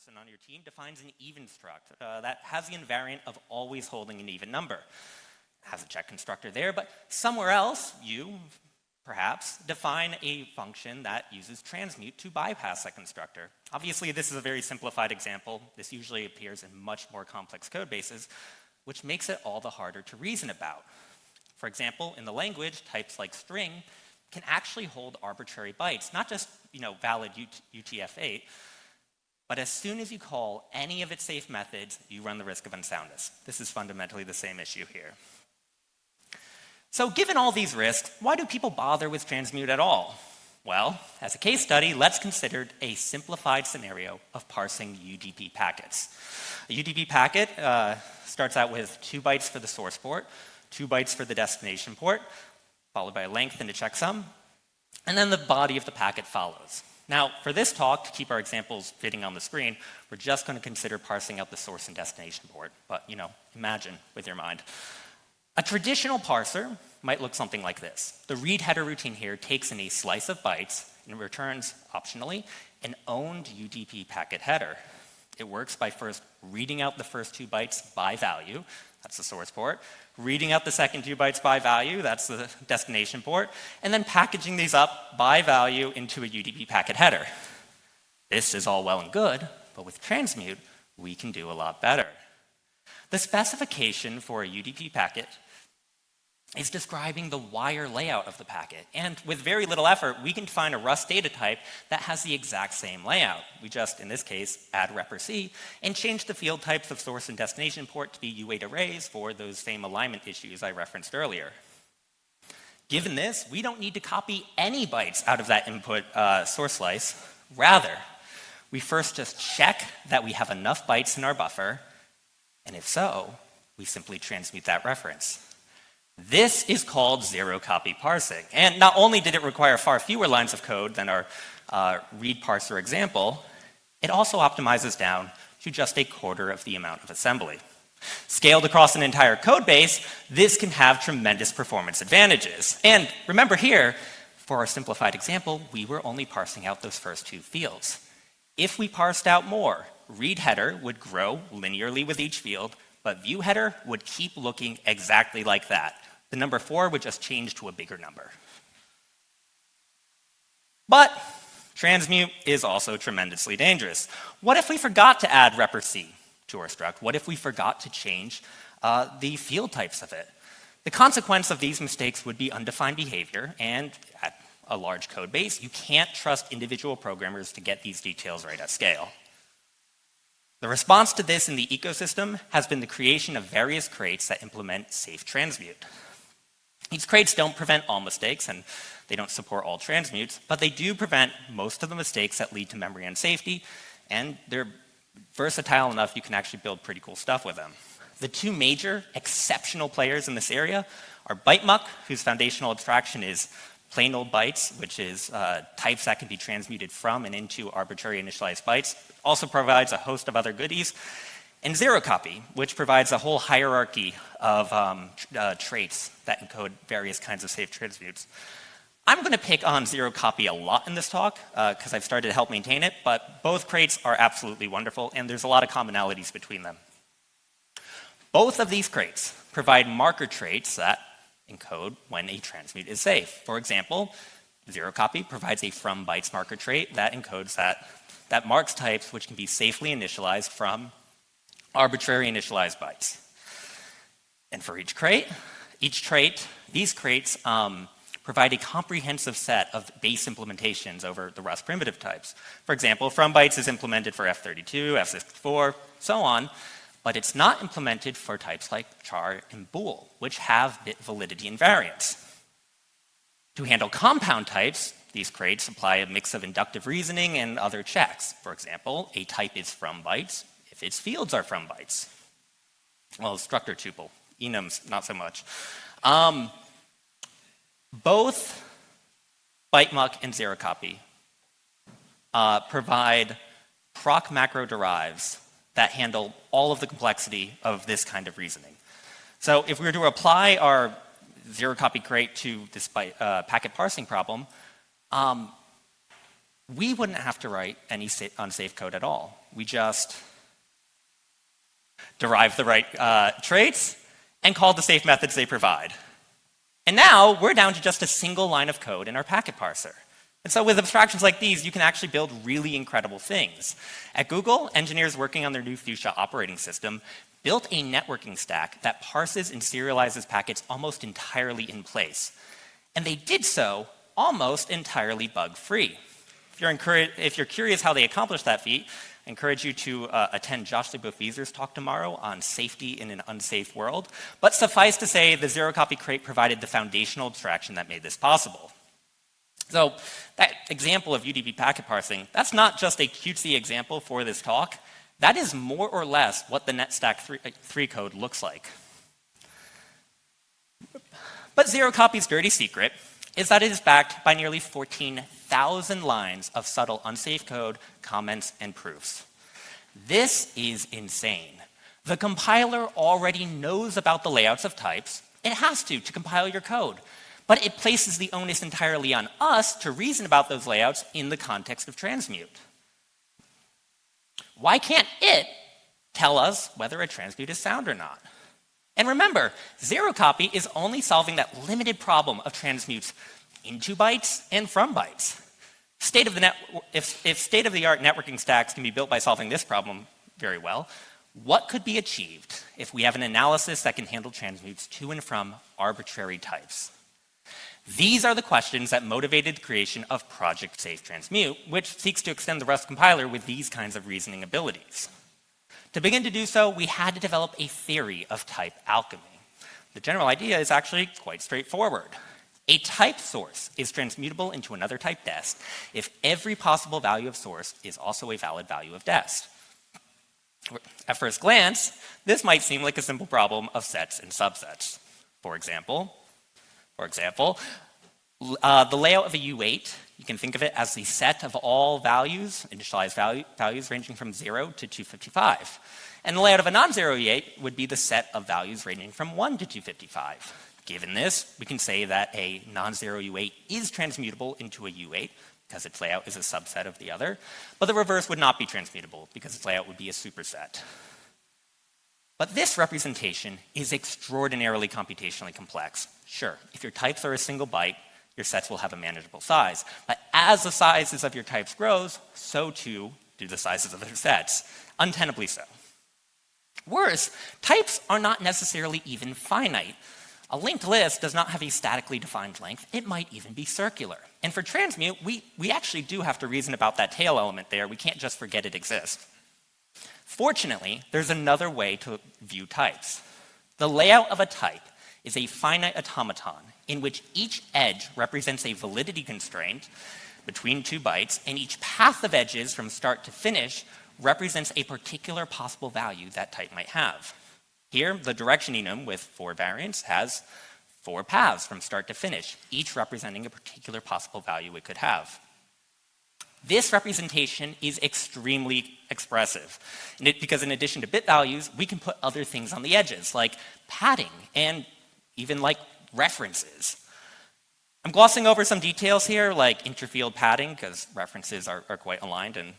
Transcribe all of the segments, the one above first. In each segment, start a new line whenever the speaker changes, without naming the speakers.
person on your team defines an even struct that has the invariant of always holding an even number. It has a check constructor there, but somewhere else, you, perhaps, define a function that uses transmute to bypass that constructor. Obviously, this is a very simplified example. This usually appears in much more complex code bases, which makes it all the harder to reason about. For example, in the language, types like string can actually hold arbitrary bytes, not just valid UTF-8, but as soon as you call any of its safe methods, you run the risk of unsoundness. This is fundamentally the same issue here. So given all these risks, why do people bother with transmute at all? Well, as a case study, let's consider a simplified scenario of parsing UDP packets. A UDP packet starts out with 2 bytes for the source port, 2 bytes for the destination port, followed by a length and a checksum, and then the body of the packet follows. Now, for this talk, to keep our examples fitting on the screen, we're just going to consider parsing out the source and destination port, but imagine with your mind. A traditional parser might look something like this. The read header routine here takes in a slice of bytes and returns, optionally, an owned UDP packet header. It works by first reading out the first 2 bytes by value, that's the source port, reading out the second 2 bytes by value, that's the destination port, and then packaging these up by value into a UDP packet header. This is all well and good, but with transmute, we can do a lot better. The specification for a UDP packet is describing the wire layout of the packet. And with very little effort, we can find a Rust data type that has the exact same layout. We just, in this case, add rep_c and change the field types of source and destination port to be U8 arrays for those same alignment issues I referenced earlier. Given this, we don't need to copy any bytes out of that input source slice. Rather, we first just check that we have enough bytes in our buffer, and if so, we simply transmute that reference. This is called zero-copy parsing. And not only did it require far fewer lines of code than our read parser example, it also optimizes down to just a quarter of the amount of assembly. Scaled across an entire code base, this can have tremendous performance advantages. And remember here, for our simplified example, we were only parsing out those first 2 fields. If we parsed out more, read header would grow linearly with each field, but view header would keep looking exactly like that. The number 4 would just change to a bigger number. But transmute is also tremendously dangerous. What if we forgot to add rep_c to our struct? What if we forgot to change the field types of it? The consequence of these mistakes would be undefined behavior, and at a large code base, you can't trust individual programmers to get these details right at scale. The response to this in the ecosystem has been the creation of various crates that implement safe transmute. These crates don't prevent all mistakes, and they don't support all transmutes, but they do prevent most of the mistakes that lead to memory unsafety, and they're versatile enough you can actually build pretty cool stuff with them. The 2 major exceptional players in this area are ByteMuck, whose foundational abstraction is plain old bytes, which is types that can be transmuted from and into arbitrary initialized bytes. Also provides a host of other goodies. And zero-copy, which provides a whole hierarchy of traits that encode various kinds of safe transmutes. I'm going to pick on zero-copy a lot in this talk because I've started to help maintain it, but both crates are absolutely wonderful, and there's a lot of commonalities between them. Both of these crates provide marker traits that encode when a transmute is safe. For example, zero-copy provides a from bytes marker trait that encodes that marks types which can be safely initialized from arbitrary initialized bytes. And for each trait, these crates provide a comprehensive set of base implementations over the Rust primitive types. For example, from bytes is implemented for F32, F64, so on, but it's not implemented for types like char and bool, which have bit validity invariants. To handle compound types, these crates apply a mix of inductive reasoning and other checks. For example, a type is from bytes if its fields are from bytes. Well, structure tuple, enums, not so much. Both ByteMuck and zero-copy provide proc macro derives that handle all of the complexity of this kind of reasoning. So if we were to apply our zero-copy crate to this packet parsing problem, we wouldn't have to write any unsafe code at all. We just derive the right traits and call the safe methods they provide. And now we're down to just a single line of code in our packet parser. And so with abstractions like these, you can actually build really incredible things. At Google, engineers working on their new Fuchsia operating system built a networking stack that parses and serializes packets almost entirely in place. And they did so almost entirely bug-free. If you're curious how they accomplished that feat, I encourage you to attend Josh Beaufizer's talk tomorrow on safety in an unsafe world. But suffice to say, the zero-copy crate provided the foundational abstraction that made this possible. So that example of UDP packet parsing, that's not just a cutesy example for this talk. That is more or less what the NetStack 3 code looks like. But zero-copy's dirty secret is that it is backed by nearly 14,000 lines of subtle unsafe code, comments, and proofs. This is insane. The compiler already knows about the layouts of types. It has to compile your code. But it places the onus entirely on us to reason about those layouts in the context of transmute. Why can't it tell us whether a transmute is sound or not? And remember, zero-copy is only solving that limited problem of transmutes into bytes and from bytes. If state-of-the-art networking stacks can be built by solving this problem very well, what could be achieved if we have an analysis that can handle transmutes to and from arbitrary types? These are the questions that motivated the creation of Project Safe Transmute, which seeks to extend the Rust compiler with these kinds of reasoning abilities. To begin to do so, we had to develop a theory of type alchemy. The general idea is actually quite straightforward. A type source is transmutable into another type dest if every possible value of source is also a valid value of dest. At first glance, this might seem like a simple problem of sets and subsets. For example, the layout of a U8, you can think of it as the set of all values, initialized values ranging from 0 to 255. And the layout of a non-zero U8 would be the set of values ranging from 1 to 255. Given this, we can say that a non-zero U8 is transmutable into a U8 because its layout is a subset of the other, but the reverse would not be transmutable because its layout would be a superset. But this representation is extraordinarily computationally complex. Sure, if your types are a single byte, your sets will have a manageable size. But as the sizes of your types grows, so too do the sizes of their sets, untenably so. Worse, types are not necessarily even finite. A linked list does not have a statically defined length. It might even be circular. And for transmute, we actually do have to reason about that tail element there. We can't just forget it exists. Fortunately, there's another way to view types. The layout of a type is a finite automaton in which each edge represents a validity constraint between 2 bytes, and each path of edges from start to finish represents a particular possible value that type might have. Here, the direction enum with 4 variants has 4 paths from start to finish, each representing a particular possible value it could have. This representation is extremely expressive, because in addition to bit values, we can put other things on the edges, like padding and even like references. I'm glossing over some details here, like interfield padding, because references are quite aligned, and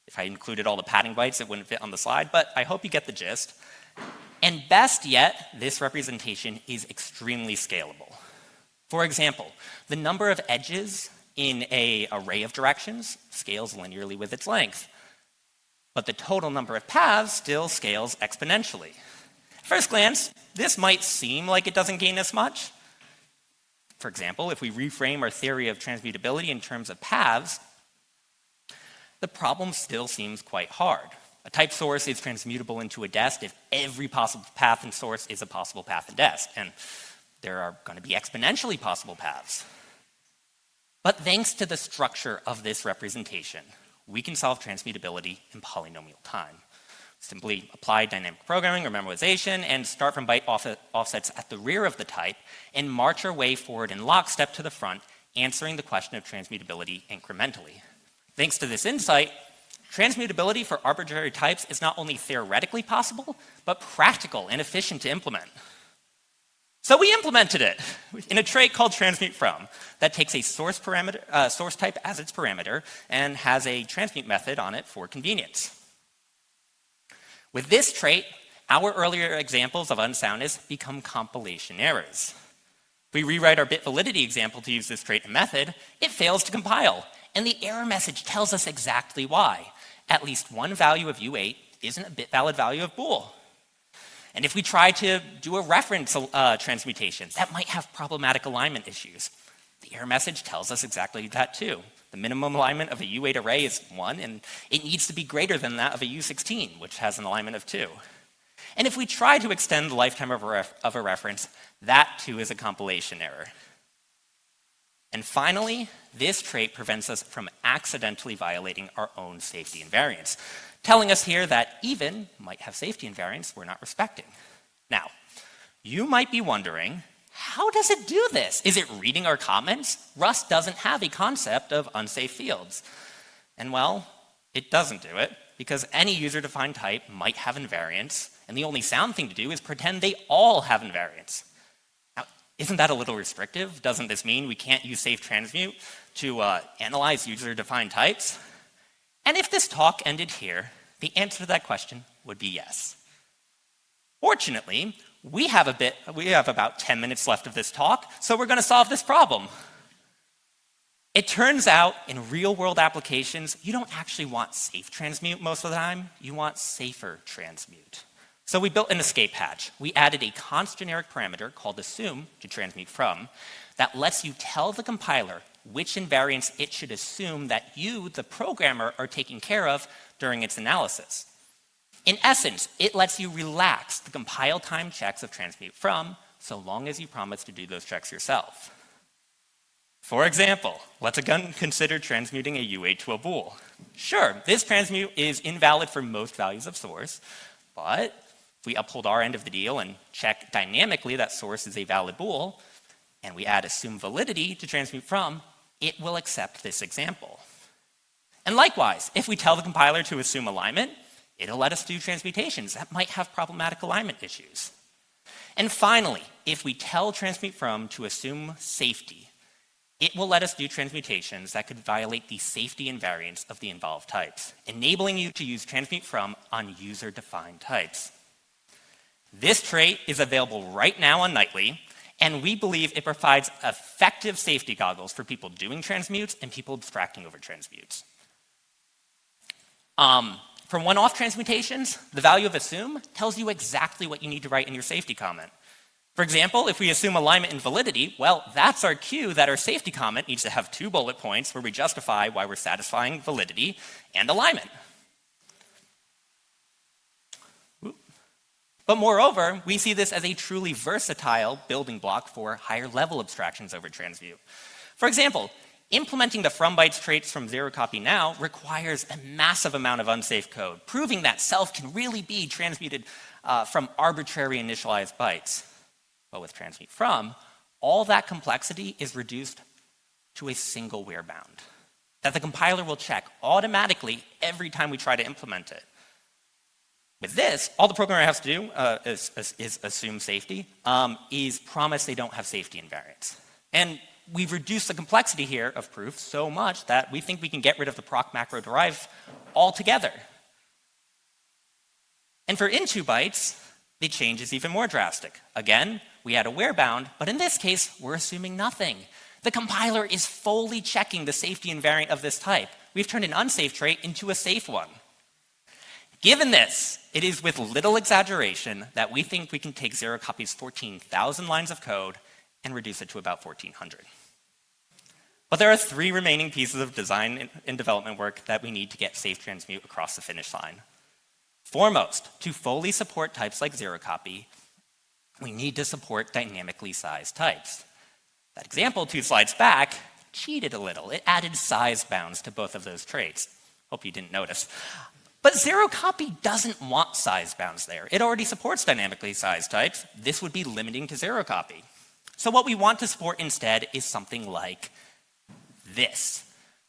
if I included all the padding bytes, it wouldn't fit on the slide, but I hope you get the gist. And best yet, this representation is extremely scalable. For example, the number of edges in an array of directions scales linearly with its length, but the total number of paths still scales exponentially. At first glance, this might seem like it doesn't gain as much. For example, if we reframe our theory of transmutability in terms of paths, the problem still seems quite hard. A type source is transmutable into a dest if every possible path in source is a possible path in dest, and there are going to be exponentially possible paths. But thanks to the structure of this representation, we can solve transmutability in polynomial time. Simply apply dynamic programming or memorization and start from byte offsets at the rear of the type and march our way forward in lockstep to the front, answering the question of transmutability incrementally. Thanks to this insight, transmutability for arbitrary types is not only theoretically possible, but practical and efficient to implement. So we implemented it in a trait called transmute from that takes a source type as its parameter and has a transmute method on it for convenience. With this trait, our earlier examples of unsoundness become compilation errors. If we rewrite our bit validity example to use this trait and method, it fails to compile, and the error message tells us exactly why. At least one value of U8 isn't a bit valid value of bool. And if we try to do a reference transmutation, that might have problematic alignment issues. The error message tells us exactly that too. The minimum alignment of a U8 array is 1, and it needs to be greater than that of a U16, which has an alignment of 2. And if we try to extend the lifetime of a reference, that too is a compilation error. And finally, this trait prevents us from accidentally violating our own safety invariance, telling us here that even might have safety invariance we're not respecting. Now, you might be wondering, how does it do this? Is it reading our comments? Rust doesn't have a concept of unsafe fields. And well, it doesn't do it, because any user-defined type might have invariance, and the only sound thing to do is pretend they all have invariance. Now, isn't that a little restrictive? Doesn't this mean we can't use safe transmute to analyze user-defined types? And if this talk ended here, the answer to that question would be yes. Fortunately, we have about 10 minutes left of this talk, so we're going to solve this problem. It turns out in real-world applications, you don't actually want safe transmute most of the time. You want safer transmute. So we built an escape hatch. We added a const generic parameter called assume to transmute from that lets you tell the compiler which invariance it should assume that you, the programmer, are taking care of during its analysis. In essence, it lets you relax the compile time checks of transmute from so long as you promise to do those checks yourself. For example, let's again consider transmuting a U8 to a bool. Sure, this transmute is invalid for most values of source, but if we uphold our end of the deal and check dynamically that source is a valid bool, and we add assume validity to transmute from, it will accept this example. And likewise, if we tell the compiler to assume alignment, it'll let us do transmutations that might have problematic alignment issues. And finally, if we tell transmute from to assume safety, it will let us do transmutations that could violate the safety invariance of the involved types, enabling you to use transmute from on user-defined types. This trait is available right now on Nightly, and we believe it provides effective safety goggles for people doing transmutes and people abstracting over transmutes. For one-off transmutations, the value of assume tells you exactly what you need to write in your safety comment. For example, if we assume alignment and validity, well, that's our cue that our safety comment needs to have 2 bullet points where we justify why we're satisfying validity and alignment. But moreover, we see this as a truly versatile building block for higher level abstractions over transmute. For example, implementing the from bytes traits from zero copy now requires a massive amount of unsafe code, proving that self can really be transmuted from arbitrary initialized bytes. But with transmute from, all that complexity is reduced to a single where bound that the compiler will check automatically every time we try to implement it. With this, all the programmer has to do is assume safety, is promise they don't have safety invariance. And we've reduced the complexity here of proof so much that we think we can get rid of the proc macro derive altogether. And for in 2 bytes, the change is even more drastic. Again, we add a where bound, but in this case, we're assuming nothing. The compiler is fully checking the safety invariant of this type. We've turned an unsafe trait into a safe one. Given this, it is with little exaggeration that we think we can take zero copy's 14,000 lines of code and reduce it to about 1,400. But there are 3 remaining pieces of design and development work that we need to get safe transmute across the finish line. Foremost, to fully support types like zero copy, we need to support dynamically sized types. That example 2 slides back cheated a little. It added size bounds to both of those traits. Hope you didn't notice. But zero copy doesn't want size bounds there. It already supports dynamically sized types. This would be limiting to zero copy. So what we want to support instead is something like this.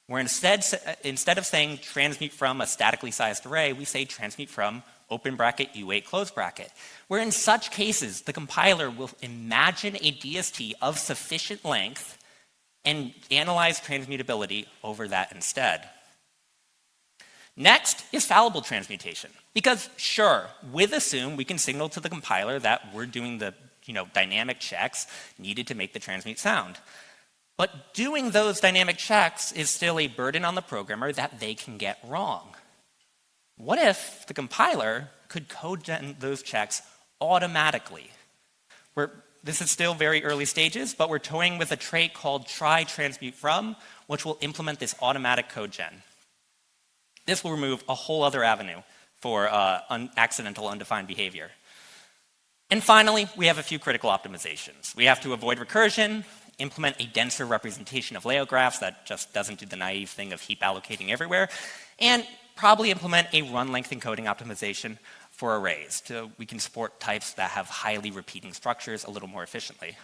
where instead of saying transmute from a statically sized array, we say transmute from open bracket U8 close bracket, where in such cases, the compiler will imagine a DST of sufficient length and analyze transmutability over that instead. Next is fallible transmutation, because sure, with assume, we can signal to the compiler that we're doing the dynamic checks needed to make the transmute sound. But doing those dynamic checks is still a burden on the programmer that they can get wrong. What if the compiler could code gen those checks automatically? This is still very early stages, but we're toying with a trait called try transmute from, which will implement this automatic code gen. This will remove a whole other avenue for accidental undefined behavior. And finally, we have a few critical optimizations. We have to avoid recursion, implement a denser representation of layout graphs that just doesn't do the naive thing of heap allocating everywhere, and probably implement a run length encoding optimization for arrays so we can support types that have highly repeating structures a little more efficiently.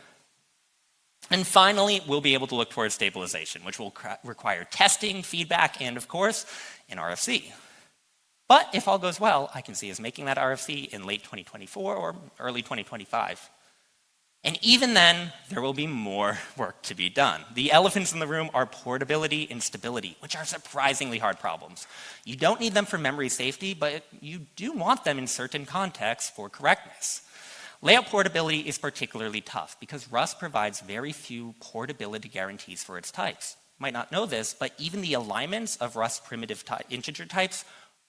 And finally, we'll be able to look towards stabilization, which will require testing, feedback, and of course, an RFC. But if all goes well, I can see us making that RFC in late 2024 or early 2025. And even then, there will be more work to be done. The elephants in the room are portability and stability, which are surprisingly hard problems. You don't need them for memory safety, but you do want them in certain contexts for correctness. Layout portability is particularly tough because Rust provides very few portability guarantees for its types. You might not know this, but even the alignments of Rust primitive integer types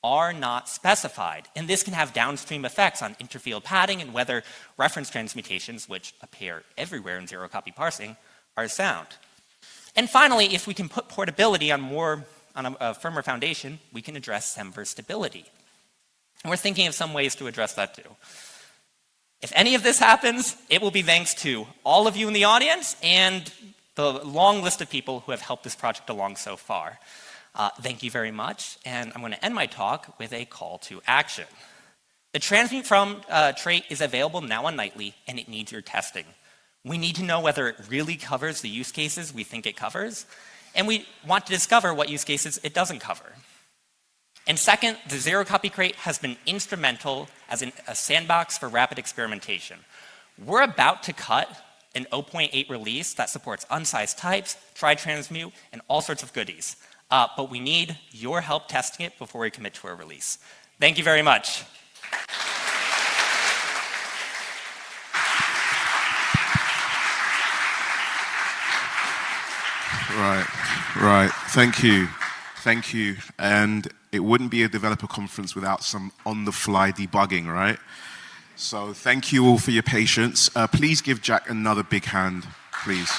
are not specified. And this can have downstream effects on interfield padding and whether reference transmutations, which appear everywhere in zero-copy parsing, are sound. And finally, if we can put portability on a firmer foundation, we can address Semver stability. And we're thinking of some ways to address that too. If any of this happens, it will be thanks to all of you in the audience and the long list of people who have helped this project along so far. Thank you very much, and I'm going to end my talk with a call to action. The transmute from trait is available now on Nightly, and it needs your testing. We need to know whether it really covers the use cases we think it covers, and we want to discover what use cases it doesn't cover. And second, the zero-copy crate has been instrumental as a sandbox for rapid experimentation. We're about to cut an 0.8 release that supports unsized types, try transmute, and all sorts of goodies. But we need your help testing it before we commit to a release. Thank you very much.
Right. Thank you. And it wouldn't be a developer conference without some on-the-fly debugging, right? So thank you all for your patience. Please give Jack another big hand, please.